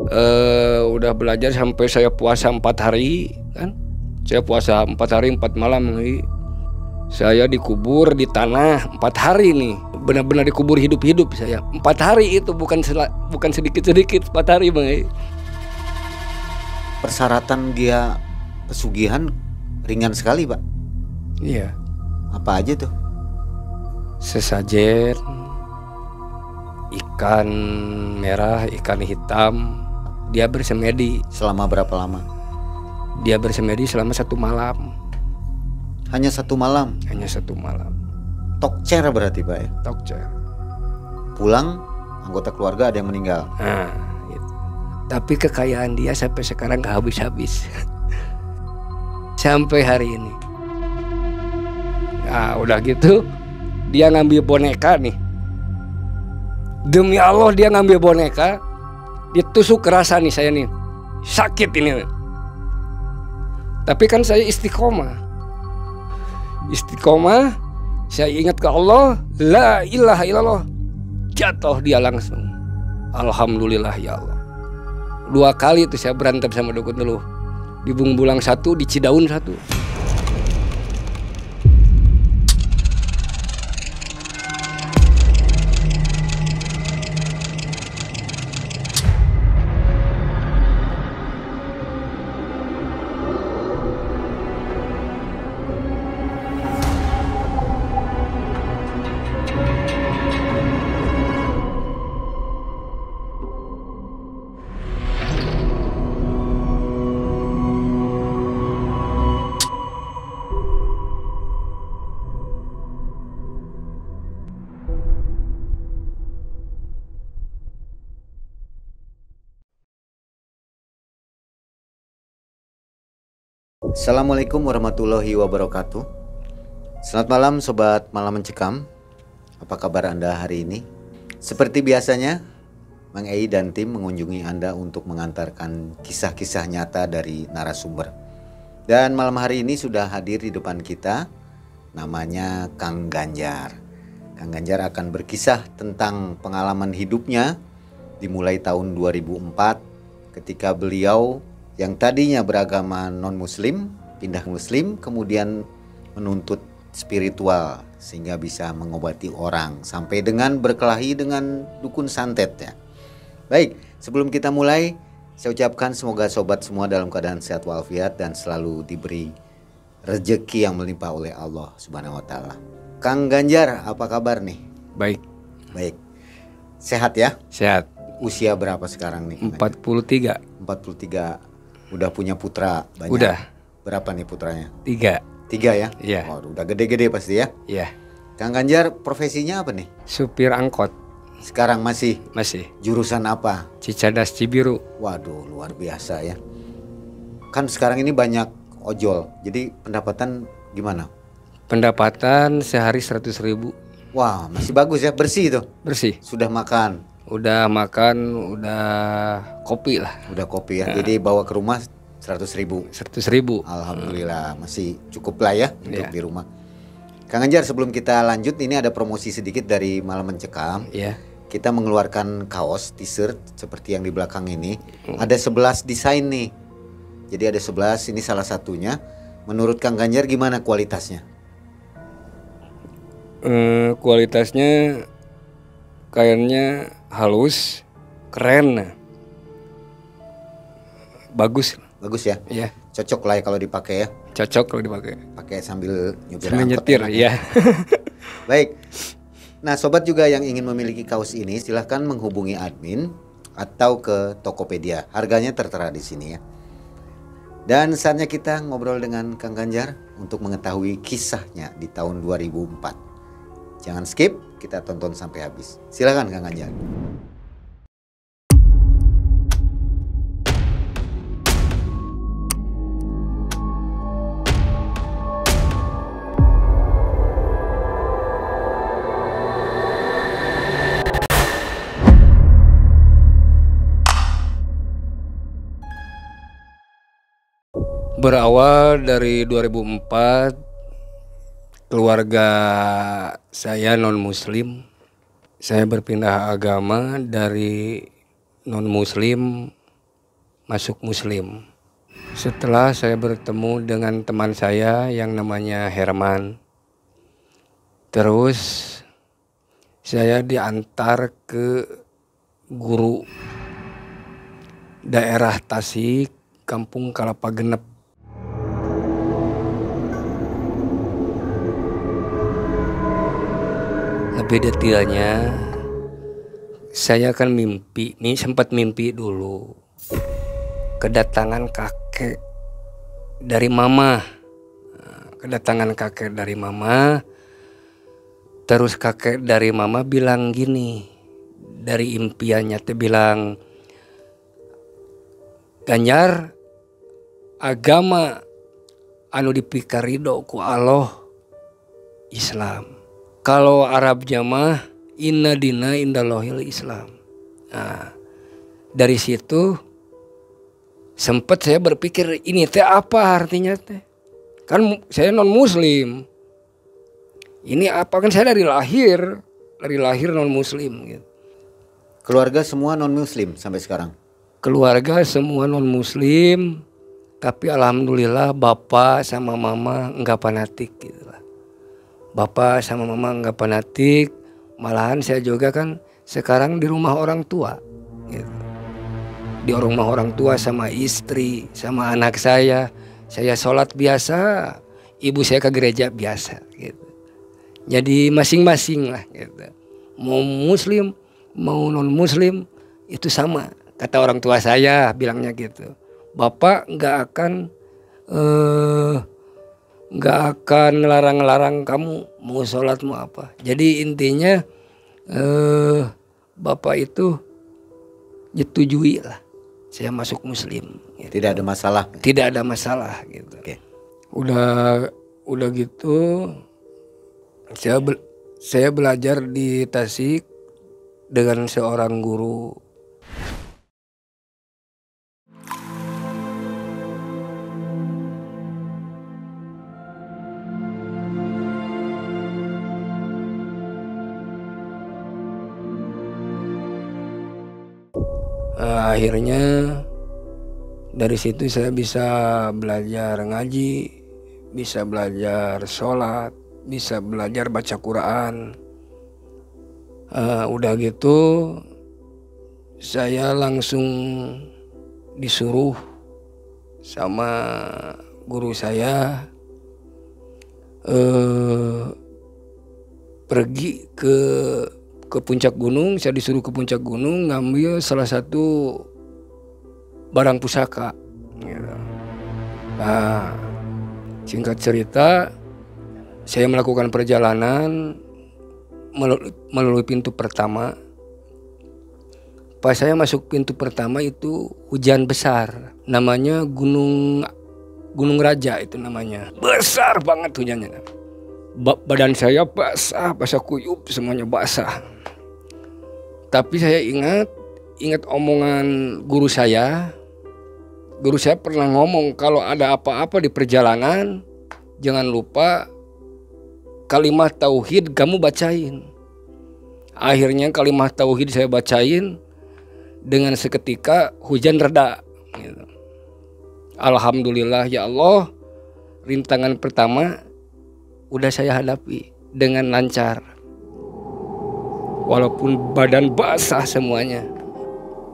Udah belajar sampai saya puasa 4 hari kan. Saya puasa 4 hari 4 malam. Saya dikubur di tanah 4 hari nih. Benar-benar dikubur hidup-hidup saya. 4 hari itu bukan sedikit-sedikit 4 hari Bang. Persyaratan dia pesugihan ringan sekali, Pak. Iya. Apa aja tuh? Sesajen, ikan merah, ikan hitam. Dia bersemedi. Selama berapa lama? Dia bersemedi selama 1 malam. Hanya 1 malam? Hanya 1 malam. Tokcer berarti, Pak ya? Tokcer. Pulang, anggota keluarga ada yang meninggal. Nah, gitu. Tapi kekayaan dia sampai sekarang gak habis-habis. Sampai hari ini. Nah, udah gitu dia ngambil boneka nih. Demi Allah dia ngambil boneka, ditusuk kerasa nih saya nih. Sakit ini. Tapi kan saya istiqomah. Istiqomah, saya ingat ke Allah, la ilaha illallah. Jatuh dia langsung. Alhamdulillah ya Allah. 2 kali itu saya berantem sama dukun dulu. Di Bungbulang 1, di Cidaun 1. Assalamualaikum warahmatullahi wabarakatuh. Selamat malam Sobat Malam Mencekam. Apa kabar Anda hari ini? Seperti biasanya, Mang Ei dan tim mengunjungi Anda untuk mengantarkan kisah-kisah nyata dari narasumber. Dan malam hari ini sudah hadir di depan kita, namanya Kang Ganjar. Kang Ganjar akan berkisah tentang pengalaman hidupnya dimulai tahun 2004 ketika beliau yang tadinya beragama non-muslim, pindah muslim, kemudian menuntut spiritual sehingga bisa mengobati orang sampai dengan berkelahi dengan dukun santet ya. Baik, sebelum kita mulai, saya ucapkan semoga sobat semua dalam keadaan sehat walafiat dan selalu diberi rezeki yang melimpah oleh Allah Subhanahu wa taala. Kang Ganjar, apa kabar nih? Baik. Baik. Sehat ya? Sehat. Usia berapa sekarang nih? 43. 43. Udah punya putra banyak? Udah. Berapa nih putranya? 3. 3 ya? Iya. Oh, udah gede-gede pasti ya? Iya. Kang Ganjar profesinya apa nih? Supir angkot. Sekarang masih? Masih. Jurusan apa? Cicadas Cibiru. Waduh, luar biasa ya. Kan sekarang ini banyak ojol, jadi pendapatan gimana? Pendapatan sehari 100.000. Wah, masih bagus ya, bersih itu? Bersih. Sudah makan? Udah makan, udah kopi lah. Udah kopi ya, jadi bawa ke rumah 100.000. 100.000. Alhamdulillah, masih cukup lah ya untuk Iya. di rumah. Kang Ganjar, sebelum kita lanjut, ini ada promosi sedikit dari Malam Mencekam. Iya. Kita mengeluarkan kaos, t-shirt seperti yang di belakang ini. Ada 11 desain nih. Jadi ada 11, ini salah satunya. Menurut Kang Ganjar gimana kualitasnya? Kualitasnya kainnya halus, keren, bagus. Bagus ya? Iya. Cocok lah ya kalau dipakai ya. Cocok kalau dipakai. Pakai sambil nyupir Sambil angkot nyetir, enak ya. Baik. Nah, sobat juga yang ingin memiliki kaos ini silahkan menghubungi admin atau ke Tokopedia. Harganya tertera di sini ya. Dan saatnya kita ngobrol dengan Kang Ganjar untuk mengetahui kisahnya di tahun 2004. Jangan skip, kita tonton sampai habis. Silakan Kang Ganjar. Berawal dari 2004, keluarga saya non-muslim. Saya berpindah agama dari non-muslim masuk Muslim. Setelah saya bertemu dengan teman saya yang namanya Herman, terus saya diantar ke guru daerah Tasik, Kampung Kalapa Genep. Lebih detailnya, saya kan sempat mimpi dulu kedatangan kakek dari mama. Terus kakek dari mama bilang gini, dari impiannya tuh bilang, Ganjar, agama anu dipikarido ku Allah Islam. Kalau Arab mah inna dina indallahil Islam. Nah, dari situ sempat saya berpikir, ini teh apa artinya teh? Kan saya non Muslim. Ini apa, kan saya dari lahir non Muslim gitu. Keluarga semua non Muslim sampai sekarang? Keluarga semua non Muslim, tapi alhamdulillah bapak sama mama enggak fanatik gitu lah. Bapak sama mama enggak fanatik, malahan saya juga kan sekarang di rumah orang tua gitu. Di rumah orang tua sama istri, sama anak saya sholat biasa, ibu saya ke gereja biasa gitu. Jadi masing-masing lah gitu. Mau Muslim, mau non Muslim itu sama. Kata orang tua saya bilangnya gitu. Bapak nggak akan ngelarang-larang kamu mau sholat mau apa. Jadi intinya bapak itu nyetujui lah saya masuk Muslim gitu. Tidak ada masalah? Tidak ada masalah gitu. Oke. Udah gitu saya belajar di Tasik dengan seorang guru. Akhirnya dari situ saya bisa belajar ngaji, bisa belajar sholat, bisa belajar baca Quran. Udah gitu saya langsung disuruh sama guru saya pergi ke puncak gunung. Saya disuruh ke puncak gunung ngambil salah satu barang pusaka gitu. Nah, singkat cerita, saya melakukan perjalanan melalui pintu pertama. Pas saya masuk pintu pertama itu hujan besar, namanya Gunung Raja itu namanya. Besar banget hujannya. Badan saya basah kuyup, semuanya basah. Tapi saya ingat omongan guru saya. Guru saya pernah ngomong, kalau ada apa-apa di perjalanan, jangan lupa kalimat tauhid kamu bacain. Akhirnya kalimat tauhid saya bacain, dengan seketika hujan reda gitu. Alhamdulillah ya Allah, rintangan pertama udah saya hadapi dengan lancar. Walaupun badan basah semuanya.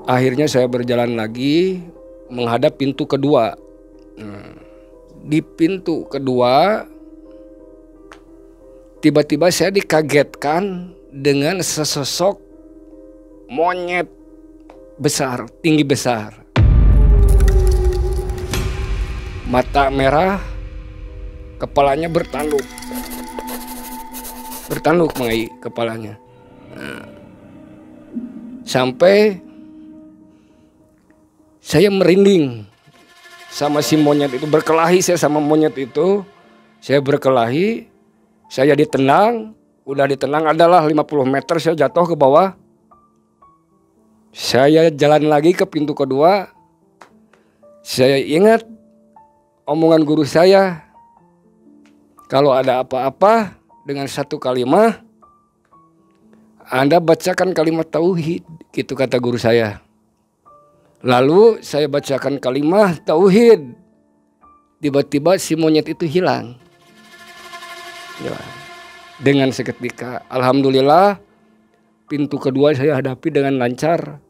Akhirnya saya berjalan lagi menghadap pintu kedua. Di pintu kedua tiba-tiba saya dikagetkan dengan sesosok monyet besar, tinggi besar. Mata merah, kepalanya bertanduk. Bertanduk mengai kepalanya. Sampai saya merinding sama si monyet itu, berkelahi saya sama monyet itu. Saya berkelahi, saya ditendang, udah ditendang adalah 50 meter saya jatuh ke bawah. Saya jalan lagi ke pintu kedua. Saya ingat omongan guru saya, kalau ada apa-apa dengan satu kalimat, Anda bacakan kalimat tauhid, gitu kata guru saya. Lalu saya bacakan kalimah tauhid. Tiba-tiba si monyet itu hilang. Ya. Dengan seketika, alhamdulillah, pintu kedua saya hadapi dengan lancar.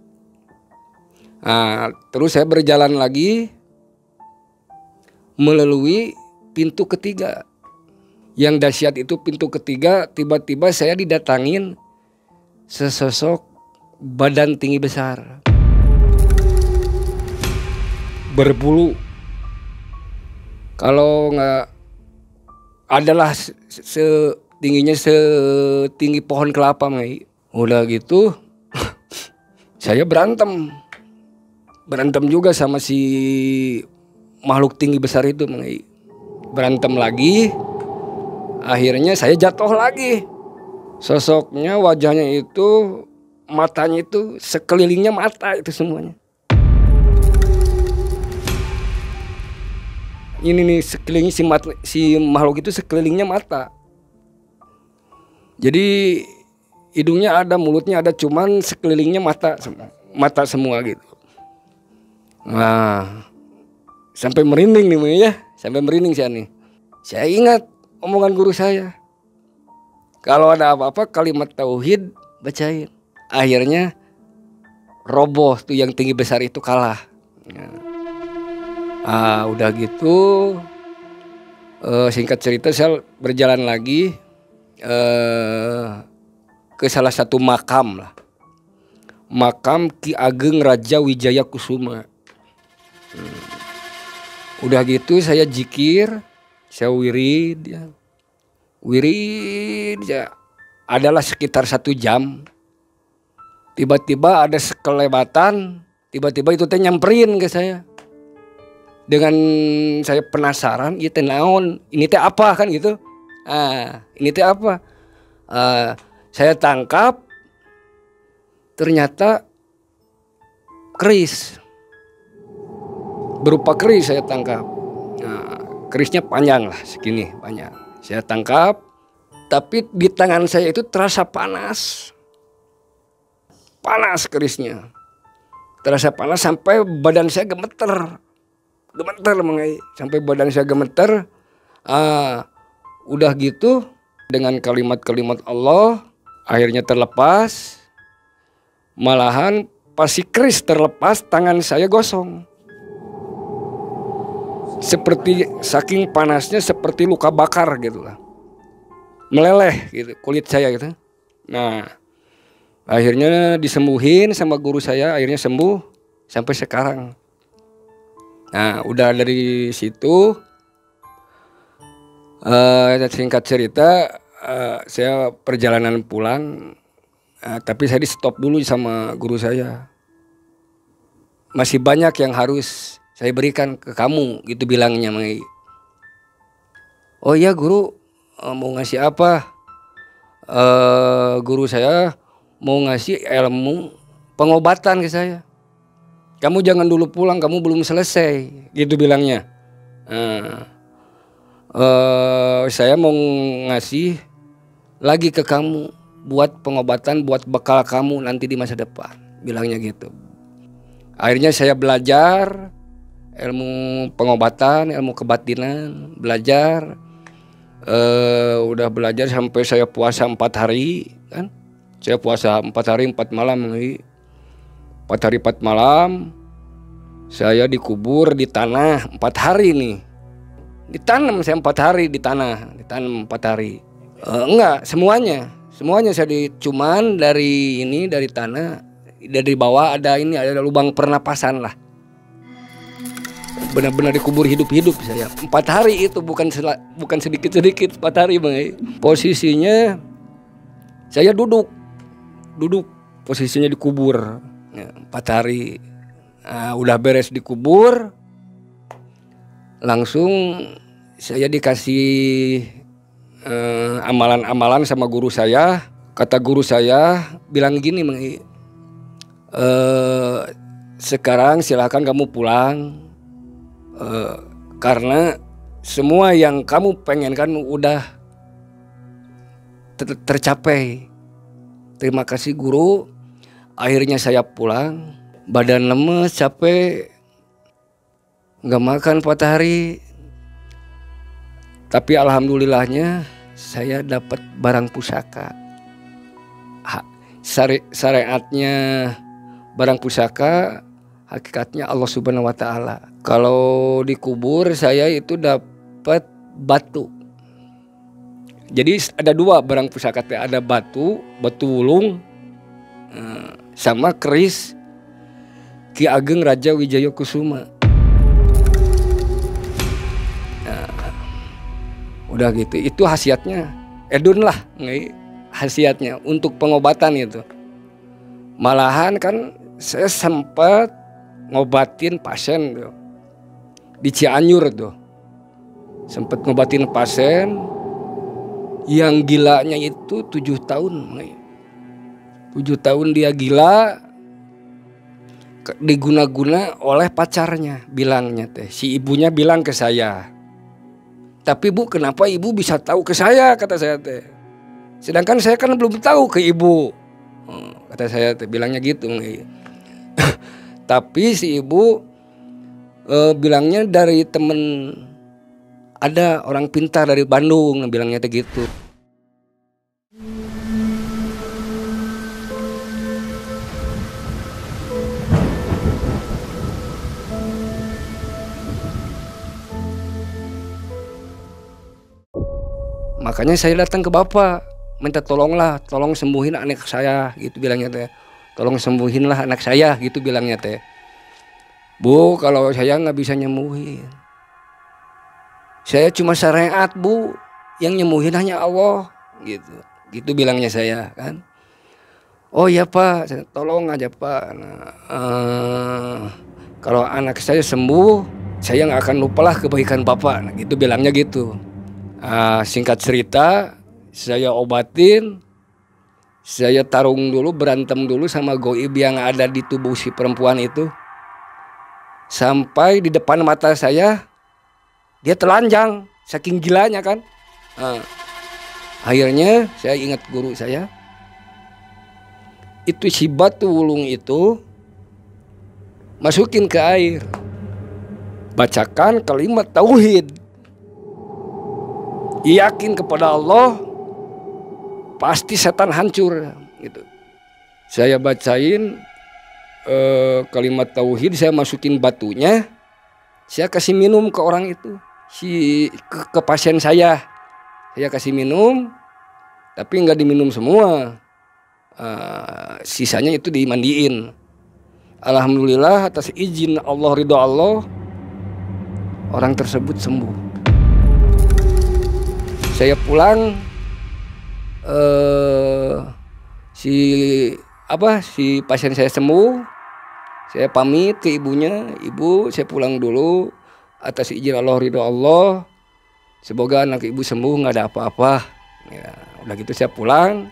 Nah, terus saya berjalan lagi melalui pintu ketiga. Yang dahsyat itu pintu ketiga, tiba-tiba saya didatangin sesosok badan tinggi besar, berbulu. Kalau nggak adalah setingginya setinggi pohon kelapa, Mai. Udah gitu, saya berantem juga sama si makhluk tinggi besar itu, Mai. Berantem lagi, akhirnya saya jatuh lagi. Sosoknya, wajahnya itu, matanya itu, sekelilingnya mata itu semuanya. Ini nih sekelilingnya si makhluk itu sekelilingnya mata. Jadi hidungnya ada, mulutnya ada, cuman sekelilingnya mata semua gitu. Nah, sampai merinding nih ya, sampai merinding saya nih. Saya ingat omongan guru saya. Kalau ada apa-apa kalimat tauhid bacain. Akhirnya roboh tuh yang tinggi besar itu kalah. Udah gitu, singkat cerita saya berjalan lagi ke salah satu makam lah. Makam Ki Ageng Raja Wijaya Kusuma. Udah gitu saya zikir, saya wirid ya. Wirid ya. Adalah sekitar 1 jam. Tiba-tiba ada sekelebatan, tiba-tiba itu teh nyamperin ke saya. Dengan saya penasaran, ya teh naon, ini teh apa kan gitu. Ini teh apa? Saya tangkap, ternyata keris. Berupa keris saya tangkap. Kerisnya panjang lah, segini panjang. Saya tangkap, tapi di tangan saya itu terasa panas. Panas kerisnya. Terasa panas sampai badan saya gemeter. Mengai. Sampai badan saya gemeter. Udah gitu, dengan kalimat-kalimat Allah, akhirnya terlepas. Malahan pas si keris terlepas, tangan saya gosong. Seperti saking panasnya, seperti luka bakar gitu lah. Meleleh gitu kulit saya gitu. Nah, akhirnya disembuhin sama guru saya, akhirnya sembuh sampai sekarang. Nah, udah dari situ, singkat cerita, saya perjalanan pulang, tapi saya di stop dulu sama guru saya. Masih banyak yang harus saya berikan ke kamu, gitu bilangnya, Mai. Oh iya guru, mau ngasih apa? Guru saya mau ngasih ilmu pengobatan ke saya. Kamu jangan dulu pulang, kamu belum selesai, gitu bilangnya. Saya mau ngasih lagi ke kamu buat pengobatan, buat bekal kamu nanti di masa depan, bilangnya gitu. Akhirnya saya belajar ilmu pengobatan, ilmu kebatinan, belajar. Udah belajar sampai saya puasa 4 hari kan. Saya puasa 4 hari 4 malam. 4 hari 4 malam saya dikubur di tanah 4 hari nih. Ditanam saya 4 hari di tanah, ditanam 4 hari. Enggak, semuanya saya cuman dari tanah, dari bawah ada lubang pernapasan lah. Benar-benar dikubur hidup-hidup saya. 4 hari itu bukan sedikit-sedikit, 4 hari, Bang. Posisinya saya duduk posisinya dikubur. 4 hari. Udah beres dikubur, langsung saya dikasih amalan-amalan sama guru saya. Kata guru saya bilang gini, sekarang silakan kamu pulang, karena semua yang kamu pengenkan udah tercapai. Terima kasih guru. Akhirnya saya pulang. badan lemes, capek, nggak makan 4 hari. Tapi alhamdulillahnya saya dapat barang pusaka. Syariatnya barang pusaka, hakikatnya Allah Subhanahu wa Ta'ala. Kalau dikubur saya itu dapat batu. Jadi ada 2 barang pusaka, ada batu wulung, sama keris Ki Ageng Raja Wijaya Kusuma. Udah gitu, itu khasiatnya edun lah, khasiatnya untuk pengobatan itu. Malahan kan saya sempat ngobatin pasien tuh di Cianjur tuh, sempat ngobatin pasien yang gilanya itu 7 tahun. 7 tahun dia gila, diguna-guna oleh pacarnya, bilangnya teh. Si ibunya bilang ke saya, tapi Bu, kenapa Ibu bisa tahu ke saya, kata saya teh. Sedangkan saya kan belum tahu ke Ibu, kata saya teh, bilangnya gitu. Tapi si ibu bilangnya dari temen, ada orang pintar dari Bandung, bilangnya teh gitu. Makanya saya datang ke Bapak, minta tolonglah, tolong sembuhin anak saya, gitu bilangnya teh. Tolong sembuhinlah anak saya, gitu bilangnya teh. Bu, kalau saya nggak bisa nyembuhin, saya cuma syariat Bu, yang nyembuhin hanya Allah, gitu. Gitu bilangnya saya kan. Oh iya Pak, tolong aja Pak. Kalau anak saya sembuh, saya nggak akan lupalah kebaikan Bapak, gitu bilangnya gitu. Singkat cerita, saya obatin, saya tarung dulu, berantem dulu sama goib yang ada di tubuh si perempuan itu. Sampai di depan mata saya, dia telanjang, saking gilanya kan. Akhirnya saya ingat guru saya, itu si batu wulung itu masukin ke air, bacakan kalimat tauhid, yakin kepada Allah, pasti setan hancur gitu. Saya bacain kalimat tauhid, saya masukin batunya, saya kasih minum ke orang itu, ke pasien saya kasih minum, tapi nggak diminum semua, sisanya itu dimandiin. Alhamdulillah atas izin Allah, ridho Allah, orang tersebut sembuh. Saya pulang, si pasien saya sembuh, saya pamit ke ibunya, Ibu saya pulang dulu, atas izin Allah, ridho Allah, semoga anak Ibu sembuh, nggak ada apa-apa. Ya, udah gitu saya pulang,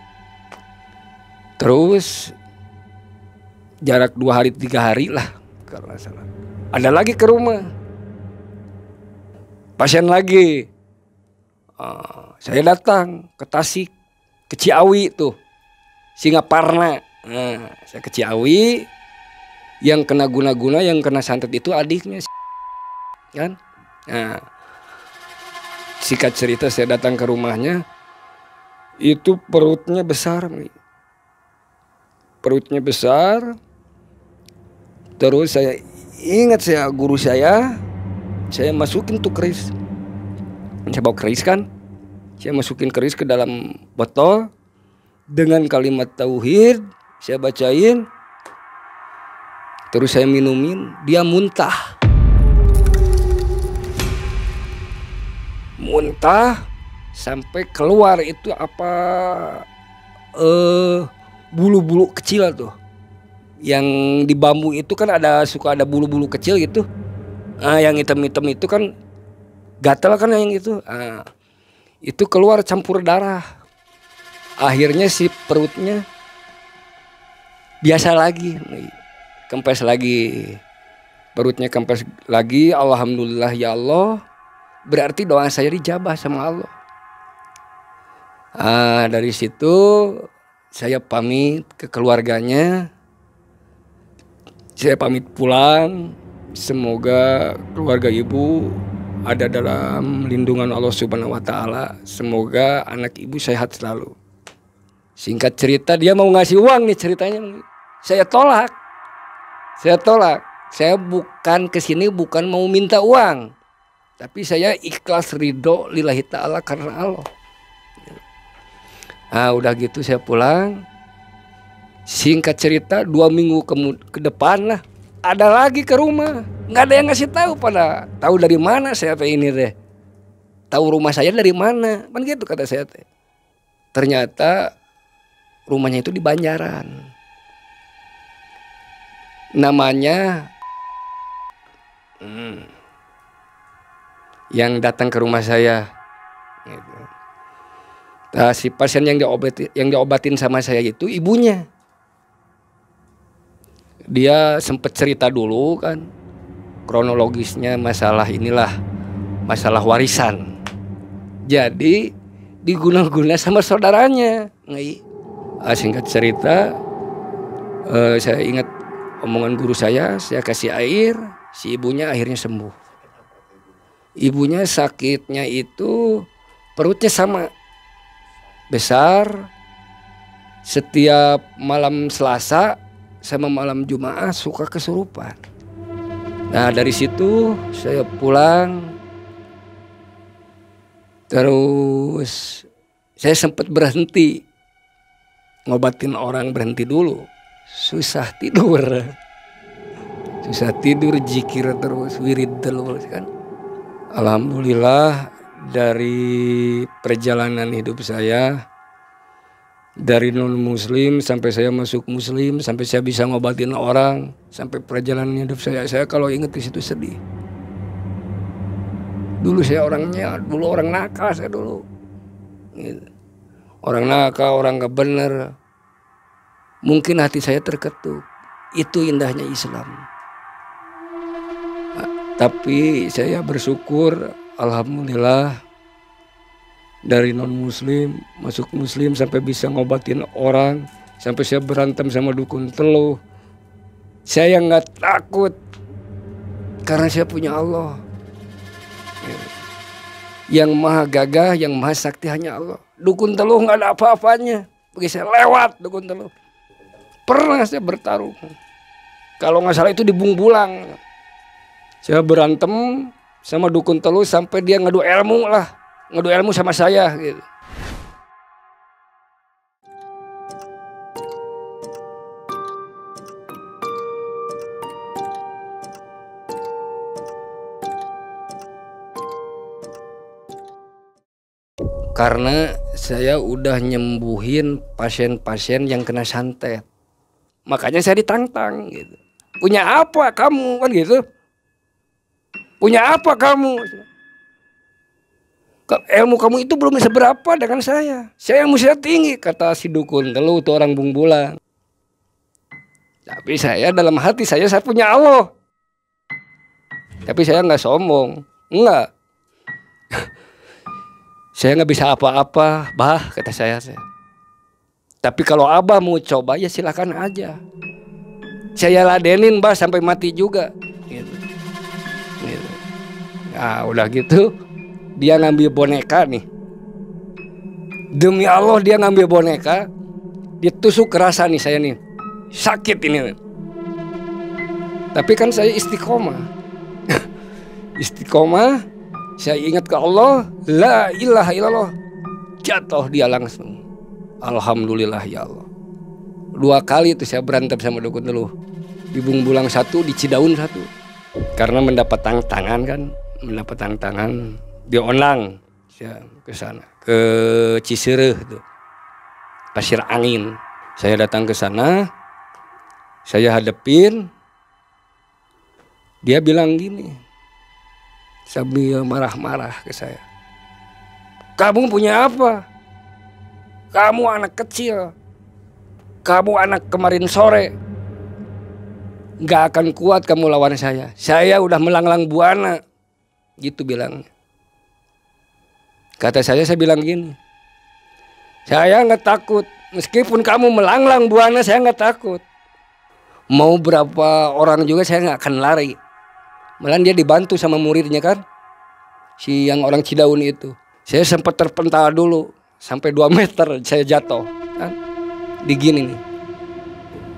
terus jarak 2 hari 3 hari lah karena salah. Ada lagi ke rumah, pasien lagi. Saya datang ke Tasik, ke Ciawi tuh, Singaparna. Saya ke Ciawi, yang kena guna-guna, yang kena santet itu adiknya, kan. Singkat cerita, saya datang ke rumahnya, itu perutnya besar, terus saya ingat guru saya masukin tuh keris. Saya bawa keris kan, saya masukin keris ke dalam botol dengan kalimat tauhid, saya bacain, terus saya minumin, dia muntah sampai keluar itu bulu-bulu kecil tuh, yang di bambu itu kan suka ada bulu-bulu kecil gitu, yang hitam-hitam itu kan gatal kan yang itu keluar campur darah. Akhirnya si perutnya biasa lagi, kempes lagi, perutnya kempes lagi. Alhamdulillah ya Allah, berarti doa saya dijabah sama Allah. Dari situ saya pamit ke keluarganya, Saya pamit pulang. Semoga keluarga ibu ada dalam lindungan Allah Subhanahu wa Ta'ala. Semoga anak ibu sehat selalu. Singkat cerita, dia mau ngasih uang nih ceritanya. Saya tolak. Saya bukan kesini bukan mau minta uang, tapi saya ikhlas ridho lillahi ta'ala karena Allah. Nah udah gitu saya pulang. Singkat cerita 2 minggu ke depan lah, ada lagi ke rumah. Nggak ada yang ngasih tahu, pada tahu dari mana saya ini deh. Tahu rumah saya dari mana? Kan gitu kata saya teh. Ternyata rumahnya itu di Banjaran. Namanya yang datang ke rumah saya. Gitu. Nah, si pasien yang diobatin sama saya itu ibunya. Dia sempat cerita dulu kan, kronologisnya masalah inilah, masalah warisan. Jadi diguna-guna sama saudaranya. Singkat cerita, saya ingat omongan guru saya kasih air, si ibunya akhirnya sembuh. Ibunya sakitnya itu perutnya sama besar. Setiap malam Selasa sama malam Jumat suka kesurupan. Nah dari situ saya pulang. Terus saya sempat berhenti ngobatin orang, berhenti dulu. Susah tidur, zikir terus, wirid terus kan. Alhamdulillah dari perjalanan hidup saya, dari non muslim sampai saya masuk muslim, sampai saya bisa ngobatin orang, sampai perjalanan hidup saya kalau ingat di situ sedih. Dulu saya orang nakal saya dulu, gitu. Orang nakal, orang gak bener. Mungkin hati saya terketuk. Itu indahnya Islam. Nah, tapi saya bersyukur, alhamdulillah, dari non muslim masuk muslim sampai bisa ngobatin orang, sampai saya berantem sama dukun teluh. Saya nggak takut karena saya punya Allah. Yang maha gagah, yang maha sakti hanya Allah. Dukun teluh nggak ada apa-apanya. Begitu saya lewat dukun teluh. Pernah saya bertarung. Kalau nggak salah itu di Bungbulang. Saya berantem sama dukun teluh sampai dia ngadu ilmu sama saya gitu. Karena saya udah nyembuhin pasien-pasien yang kena santet. Makanya saya ditantang gitu. Punya apa kamu kan gitu? Punya apa kamu? Ilmu kamu itu belum seberapa dengan saya. Saya yang mesti tinggi, kata si dukun teluh itu orang Bungbulang. Tapi saya dalam hati saya punya Allah. Tapi saya nggak sombong, enggak. Saya nggak bisa apa-apa, bah, kata saya. Tapi kalau abah mau coba ya silakan aja. Saya ladenin bah sampai mati juga. Gitu. Nah udah gitu dia ngambil boneka nih. Demi Allah dia ngambil boneka, ditusuk kerasa nih saya nih. Sakit ini. Tapi kan saya istiqomah. Istiqomah. Saya ingat ke Allah, la ilaha illallah. Jatuh dia langsung. Alhamdulillah ya Allah. 2 kali itu saya berantem sama dukun teluh. Di Bungbulang 1, di Cidaun 1. Karena mendapat tantangan kan, di Onang. Saya ke sana, ke Cisereh tuh. Pasir Angin. Saya datang ke sana. Saya hadepin. Dia bilang gini. Sambil marah-marah ke saya. Kamu punya apa? Kamu anak kecil. Kamu anak kemarin sore. Gak akan kuat kamu lawan saya. Saya udah melanglang buana. Gitu bilangnya. Kata saya bilang gini. Saya gak takut. Meskipun kamu melanglang buana saya gak takut. Mau berapa orang juga saya nggak akan lari. Malah dia dibantu sama muridnya kan, si yang orang Cidaun itu. Saya sempat terpental dulu sampai 2 meter saya jatuh kan, di gini nih,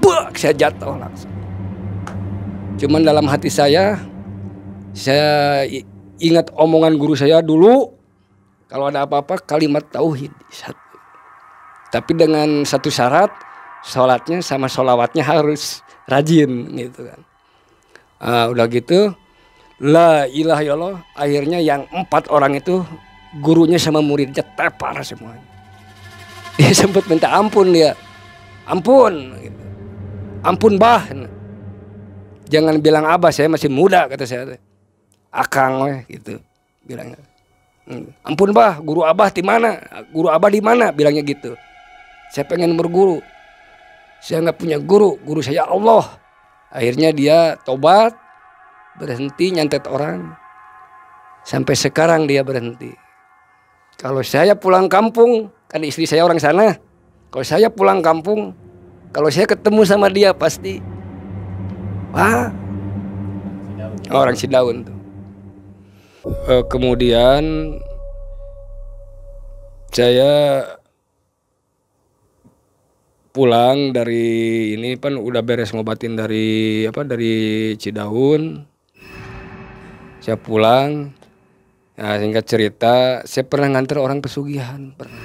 bak saya jatuh langsung. Cuman dalam hati saya ingat omongan guru saya dulu, kalau ada apa-apa kalimat tauhid. Tapi dengan satu syarat, sholatnya sama sholawatnya harus rajin gitu kan. Udah gitu, la ilaha illallah. Akhirnya yang 4 orang itu gurunya sama muridnya tepar semuanya. Dia sempat minta ampun dia, ampun, gitu. Ampun bah, jangan bilang abah, saya masih muda kata saya, akang weh gitu bilangnya. Ampun bah, guru abah di mana? Guru abah di mana? Bilangnya gitu. Saya pengen berguru, saya nggak punya guru, guru saya Allah. Akhirnya dia tobat, berhenti nyantet orang. Sampai sekarang dia berhenti. Kalau saya pulang kampung, kan istri saya orang sana. Kalau saya pulang kampung, kalau saya ketemu sama dia pasti, wah, orang Cidaun tuh. Kemudian saya pulang dari ini kan udah beres ngobatin dari Cidaun. Saya pulang. Nah, singkat cerita, saya pernah nganter orang pesugihan, pernah.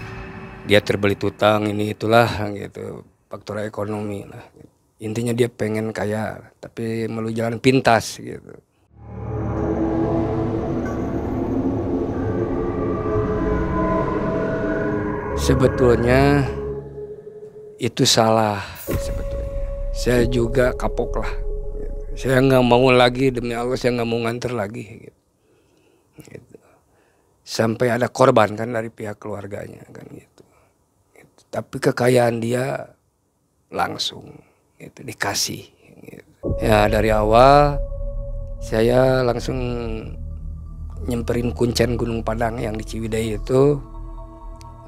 Dia terbelit utang ini itulah gitu, faktor ekonomi lah. Intinya dia pengen kaya, tapi melalui jalan pintas gitu. Sebetulnya itu salah sebetulnya. Saya juga kapok lah. Saya nggak mau lagi, demi Allah saya nggak mau nganter lagi gitu. Sampai ada korban kan dari pihak keluarganya kan gitu. Tapi kekayaan dia langsung gitu, dikasih gitu. Ya dari awal saya langsung nyemperin kuncen Gunung Padang yang di Ciwidey itu.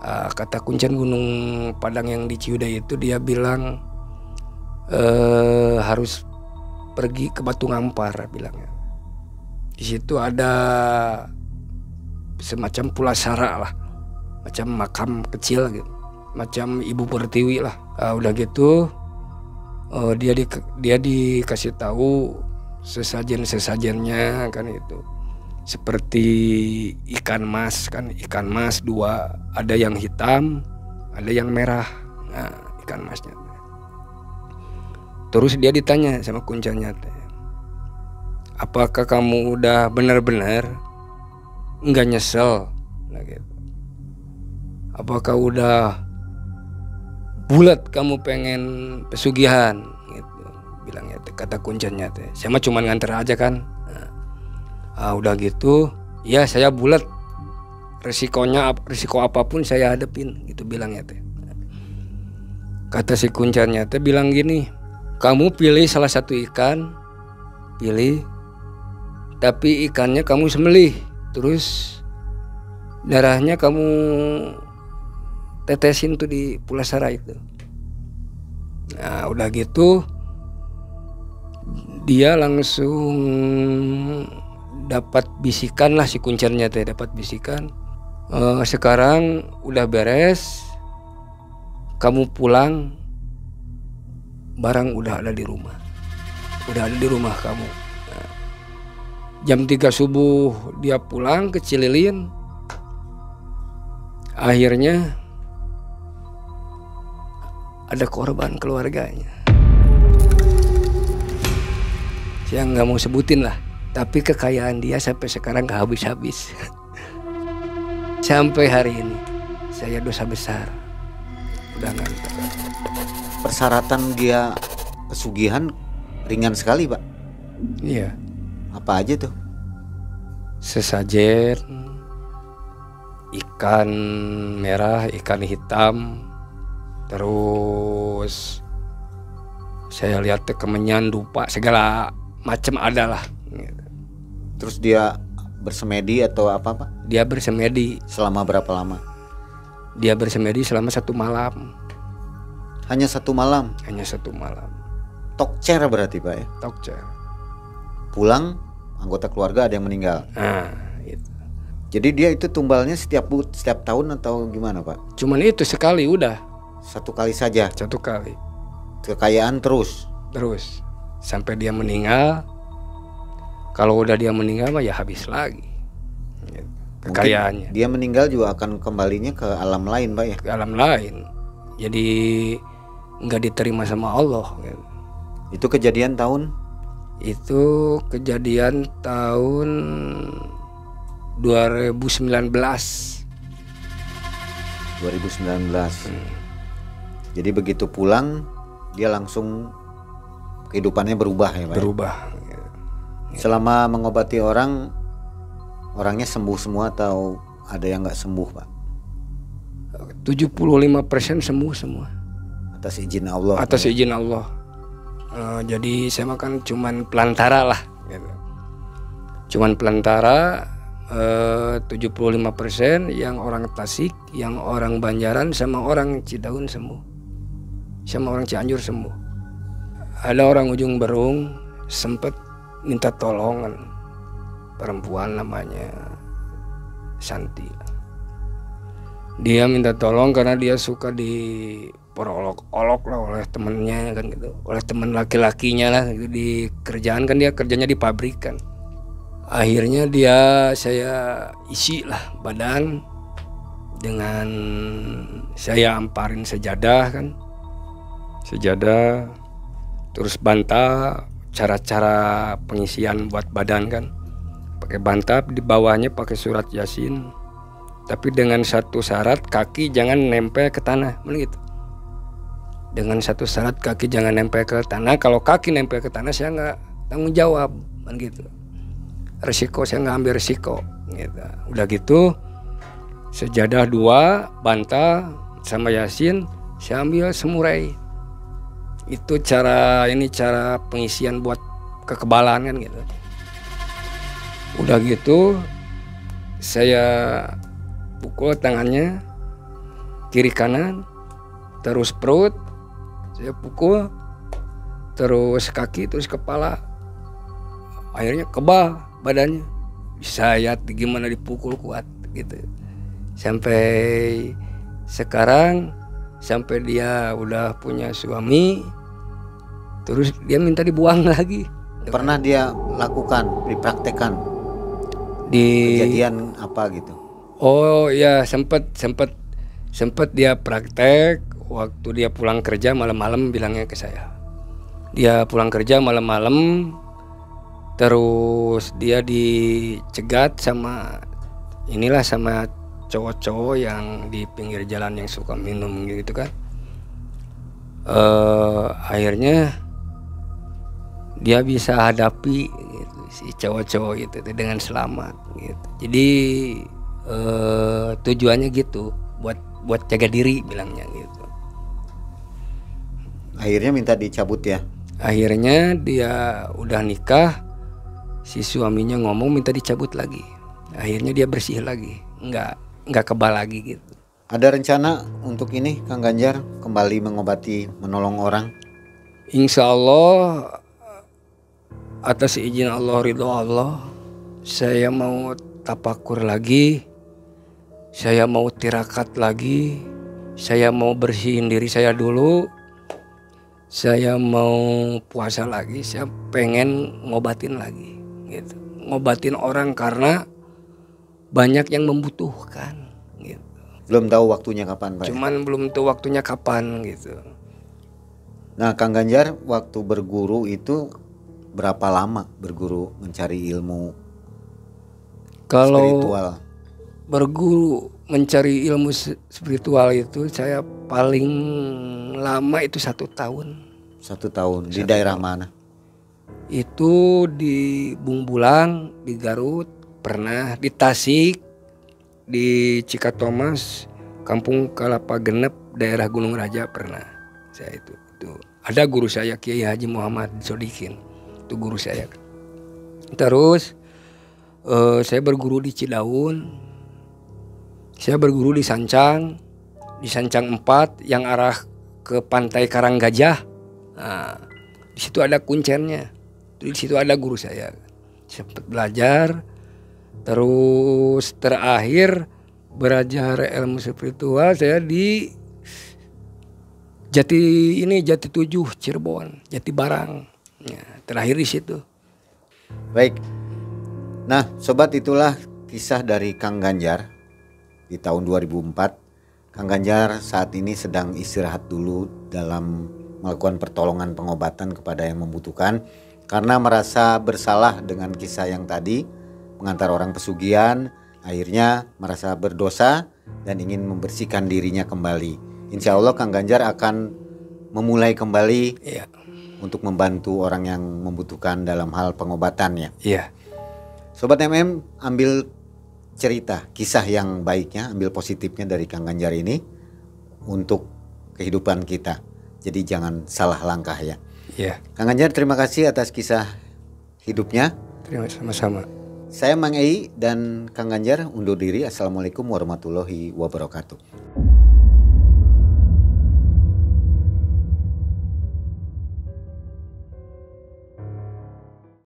Kata kuncen Gunung Padang yang di Ciwidey itu, dia bilang harus pergi ke Batu Ngampar bilangnya. Di situ ada semacam pulasara lah, macam makam kecil gitu, macam Ibu Pertiwi lah. Udah gitu dia dikasih tahu sesajen-sesajennya kan itu, seperti ikan mas kan, ikan mas 2, ada yang hitam, ada yang merah. Nah, ikan masnya. Terus dia ditanya sama kuncannya, apakah kamu udah benar-benar nggak nyesel? Nah, gitu. Apakah udah bulat kamu pengen pesugihan? Gitu, bilangnya. Kata kuncannya, saya mah cuma nganter aja kan. Udah gitu, ya saya bulat. Risiko apapun saya hadepin, gitu bilangnya teh. Kata si kuncannya teh bilang gini, kamu pilih salah satu ikan, pilih, tapi ikannya kamu sembelih, terus darahnya kamu tetesin tuh di pulasara itu. Nah udah gitu, dia langsung dapat bisikan lah, si kuncernya teh dapat bisikan. Sekarang udah beres, kamu pulang, barang udah ada di rumah, kamu. Nah, jam 3 subuh dia pulang ke Cililin. Akhirnya ada korban keluarganya. Saya nggak mau sebutin lah, tapi kekayaan dia sampai sekarang gak habis-habis. Sampai hari ini saya dosa besar udah nganter. Persyaratan dia pesugihan ringan sekali, Pak. Iya. Apa aja tuh? Sesajen, ikan merah, ikan hitam, terus saya lihat kemenyan, dupa, segala macam ada lah. Terus dia bersemedi atau apa, Pak? Dia bersemedi. Selama berapa lama? Dia bersemedi selama 1 malam. Hanya 1 malam? Hanya 1 malam. Tokcer berarti Pak ya? Tokcer. Pulang anggota keluarga ada yang meninggal. Nah, itu. Jadi dia itu tumbalnya setiap tahun atau gimana Pak? Cuman itu sekali udah. Satu kali saja. Satu kali. Kekayaan terus. Terus sampai dia meninggal. Kalau udah dia meninggal mah ya habis lagi. Gitu. Kekayaannya. Mungkin dia meninggal juga akan kembalinya ke alam lain Pak ya? Ke alam lain. Jadi nggak diterima sama Allah. Gitu. Itu kejadian tahun? Itu kejadian tahun 2019. 2019. Jadi begitu pulang dia langsung kehidupannya berubah ya Pak? Berubah. Selama mengobati orang, orangnya sembuh semua atau ada yang nggak sembuh Pak? 75% sembuh semua. Atas izin Allah. Atas izin Allah. Jadi saya makan cuman pelantara lah. Gitu. Cuman pelantara 75% yang orang Tasik, yang orang Banjaran sama orang Cidaun sembuh. Sama orang Cianjur sembuh. Ada orang Ujung Berung sempat minta tolongan, perempuan namanya Santi. Dia minta tolong karena dia suka diperolok-olok lah oleh temennya kan gitu, oleh teman laki-lakinya lah gitu. Di kerjaan kan dia kerjanya di pabrik kan. Akhirnya saya isi lah badan dengan saya amparin sejadah kan, sejadah, terus bantal. Cara-cara pengisian buat badan kan pakai bantal, di bawahnya pakai surat Yasin, tapi dengan satu syarat, kaki jangan nempel ke tanah, begitu. Dengan satu syarat, kaki jangan nempel ke tanah. Kalau kaki nempel ke tanah saya nggak tanggung jawab, begitu. Resiko saya nggak ambil resiko, gitu. Udah gitu sejadah 2, bantal sama Yasin saya ambil semurai. Itu cara pengisian buat kekebalan kan gitu. Udah gitu saya pukul tangannya kiri kanan, terus perut saya pukul, terus kaki, terus kepala. Akhirnya kebal badannya. Saya gimana dipukul kuat gitu. Sampai sekarang, sampai dia udah punya suami, terus dia minta dibuang lagi. Pernah dia lakukan, dipraktekkan di kejadian apa gitu? Oh ya, sempat dia praktek waktu dia pulang kerja malam-malam, bilangnya ke saya. Dia pulang kerja malam-malam, terus dia dicegat sama cowok-cowok yang di pinggir jalan yang suka minum gitu kan. Akhirnya dia bisa hadapi gitu, si cowok-cowok itu dengan selamat gitu. Jadi tujuannya gitu, buat jaga diri bilangnya gitu. Akhirnya minta dicabut ya? Akhirnya dia udah nikah, si suaminya ngomong minta dicabut lagi. Akhirnya dia bersih lagi, nggak kebal lagi gitu. Ada rencana untuk ini Kang Ganjar kembali mengobati, menolong orang? Insya Allah atas izin Allah, ridho Allah, saya mau tapakur lagi, saya mau tirakat lagi, saya mau bersihin diri saya dulu, saya mau puasa lagi, saya pengen ngobatin lagi gitu. Ngobatin orang karena banyak yang membutuhkan gitu. Belum tahu waktunya kapan Pak? Cuman belum tahu waktunya kapan gitu. Nah Kang Ganjar waktu berguru itu berapa lama berguru mencari ilmu spiritual? Berguru mencari ilmu spiritual itu saya paling lama itu 1 tahun. 1 tahun. Di daerah mana? Itu di Bungbulang, di Garut, pernah di Tasik, di Cikatomas, Kampung Kelapa Genep, daerah Gunung Raja pernah. Saya itu ada guru saya Kiai Haji Muhammad Sodikin, itu guru saya. Terus saya berguru di Cidaun, saya berguru di Sancang 4 yang arah ke Pantai Karanggajah. Nah, Di situ ada kuncennya. Di situ ada guru saya. Sempat belajar. Terus terakhir belajar ilmu spiritual saya di Jati 7 Cirebon, Jati Barang. Ya, terakhir di situ. Baik. Nah, sobat, itulah kisah dari Kang Ganjar di tahun 2004. Kang Ganjar saat ini sedang istirahat dulu dalam melakukan pertolongan pengobatan kepada yang membutuhkan karena merasa bersalah dengan kisah yang tadi, mengantar orang pesugihan, akhirnya merasa berdosa dan ingin membersihkan dirinya kembali. Insya Allah Kang Ganjar akan memulai kembali untuk membantu orang yang membutuhkan dalam hal pengobatannya. Iya. Sobat MM, ambil cerita, kisah yang baiknya, ambil positifnya dari Kang Ganjar ini untuk kehidupan kita. Jadi jangan salah langkah ya. Iya. Kang Ganjar, terima kasih atas kisah hidupnya. Terima kasih sama-sama. Saya Mang Ei dan Kang Ganjar undur diri. Assalamualaikum warahmatullahi wabarakatuh.